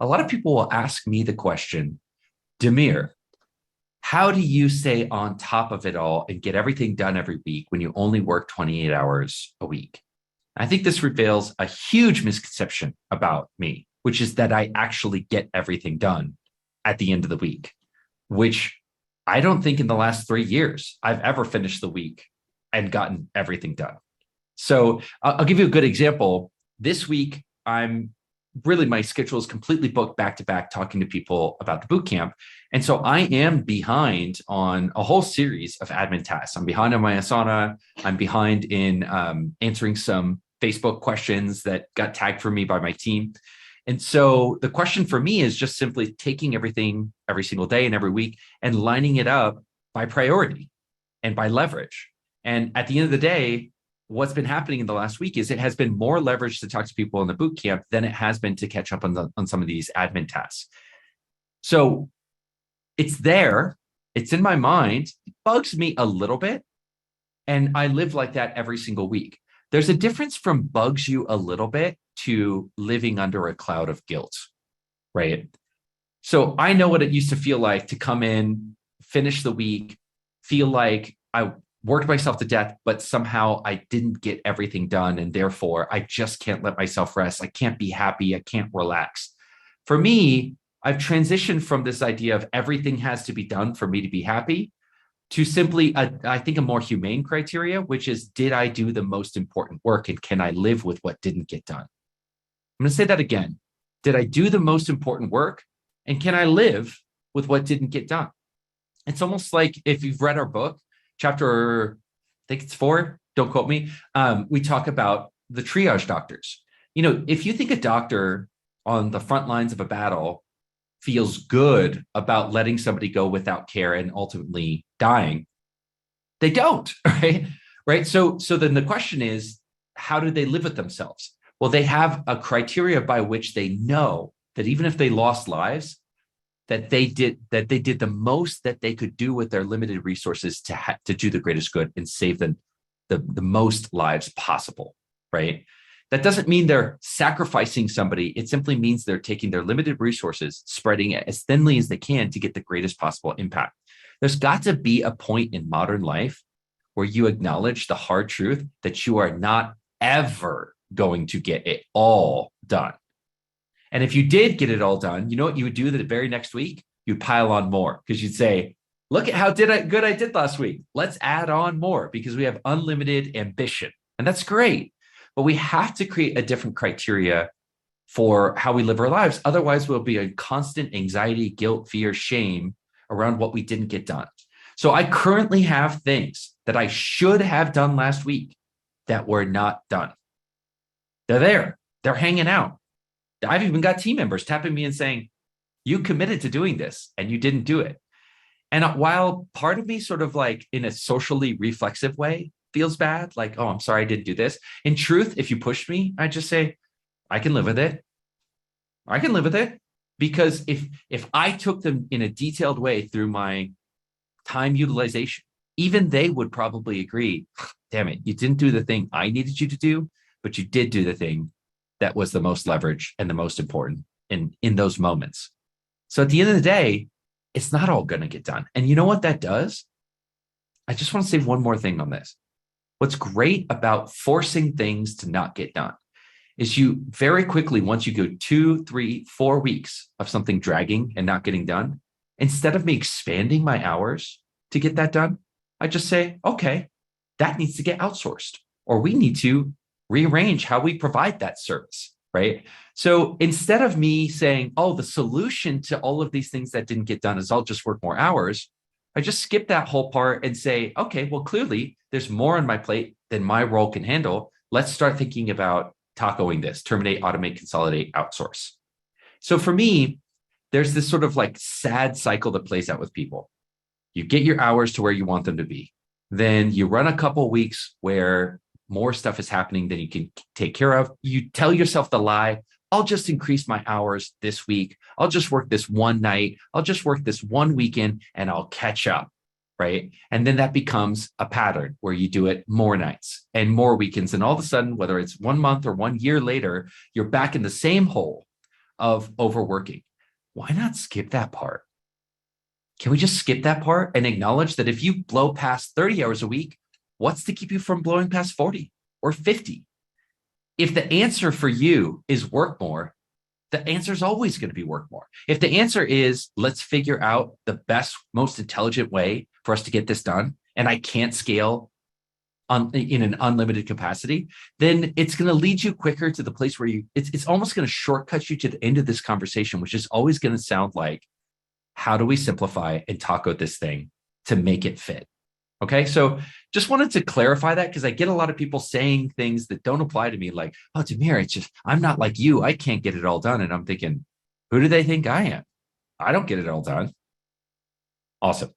A lot of people will ask me the question, Demir, how do you stay on top of it all and get everything done every week when you only work 28 hours a week? I think this reveals a huge misconception about me, which is that I actually get everything done at the end of the week, which I don't think in the last 3 years I've ever finished the week and gotten everything done. So I'll give you a good example. This week, I'm really my schedule is completely booked back to back talking to people about the boot camp. And so I am behind on a whole series of admin tasks. I'm behind on my Asana. I'm behind in answering some Facebook questions that got tagged for me by my team. And so the question for me is just simply taking everything every single day and every week and lining it up by priority and by leverage. And at the end of the day, what's been happening in the last week is it has been more leverage to talk to people in the boot camp than it has been to catch up on some of these admin tasks. So it's there, it's in my mind, it bugs me a little bit. And I live like that every single week. There's a difference from bugs you a little bit to living under a cloud of guilt, right? So I know what it used to feel like to come in, finish the week, feel like I worked myself to death, but somehow I didn't get everything done. And therefore, I just can't let myself rest. I can't be happy. I can't relax. For me, I've transitioned from this idea of everything has to be done for me to be happy to simply, I think, a more humane criteria, which is, did I do the most important work and can I live with what didn't get done? I'm going to say that again. Did I do the most important work and can I live with what didn't get done? It's almost like if you've read our book, chapter, I think it's 4, don't quote me. We talk about the triage doctors. You know, if you think a doctor on the front lines of a battle feels good about letting somebody go without care and ultimately dying, they don't, right? Right. So then the question is, how do they live with themselves? Well, they have a criteria by which they know that even if they lost lives, that they did the most that they could do with their limited resources to do the greatest good and save the most lives possible, right? That doesn't mean they're sacrificing somebody. It simply means they're taking their limited resources, spreading it as thinly as they can to get the greatest possible impact. There's got to be a point in modern life where you acknowledge the hard truth that you are not ever going to get it all done. And if you did get it all done, you know what you would do the very next week? You'd pile on more because you'd say, look at how good I did last week. Let's add on more because we have unlimited ambition. And that's great. But we have to create a different criteria for how we live our lives. Otherwise, we'll be in constant anxiety, guilt, fear, shame around what we didn't get done. So I currently have things that I should have done last week that were not done. They're there. They're hanging out. I've even got team members tapping me and saying, you committed to doing this and you didn't do it. And while part of me sort of like in a socially reflexive way feels bad, like, oh, I'm sorry I didn't do this. In truth, if you pushed me, I just say, I can live with it. I can live with it. Because if I took them in a detailed way through my time utilization, even they would probably agree, damn it, you didn't do the thing I needed you to do, but you did do the thing that was the most leverage and the most important in those moments. So at the end of the day, it's not all going to get done. And you know what that does? I just want to say one more thing on this. What's great about forcing things to not get done is you very quickly, once you go 2, 3, 4 weeks of something dragging and not getting done, instead of me expanding my hours to get that done, I just say, okay, that needs to get outsourced, or we need to rearrange how we provide that service, right? So instead of me saying, oh, the solution to all of these things that didn't get done is I'll just work more hours, I just skip that whole part and say, okay, well, clearly there's more on my plate than my role can handle. Let's start thinking about tacoing this: terminate, automate, consolidate, outsource. So for me, there's this sort of like sad cycle that plays out with people. You get your hours to where you want them to be. Then you run a couple of weeks where more stuff is happening than you can take care of. You tell yourself the lie, I'll just increase my hours this week. I'll just work this one night. I'll just work this one weekend and I'll catch up, right? And then that becomes a pattern where you do it more nights and more weekends. And all of a sudden, whether it's 1 month or 1 year later, you're back in the same hole of overworking. Why not skip that part? Can we just skip that part and acknowledge that if you blow past 30 hours a week, what's to keep you from blowing past 40 or 50? If the answer for you is work more, the answer is always going to be work more. If the answer is let's figure out the best, most intelligent way for us to get this done, and I can't scale in an unlimited capacity, then it's going to lead you quicker to the place where it's almost going to shortcut you to the end of this conversation, which is always going to sound like, how do we simplify and talk out this thing to make it fit? Okay, so just wanted to clarify that because I get a lot of people saying things that don't apply to me, like, oh, Damir, it's just, I'm not like you. I can't get it all done. And I'm thinking, who do they think I am? I don't get it all done. Awesome.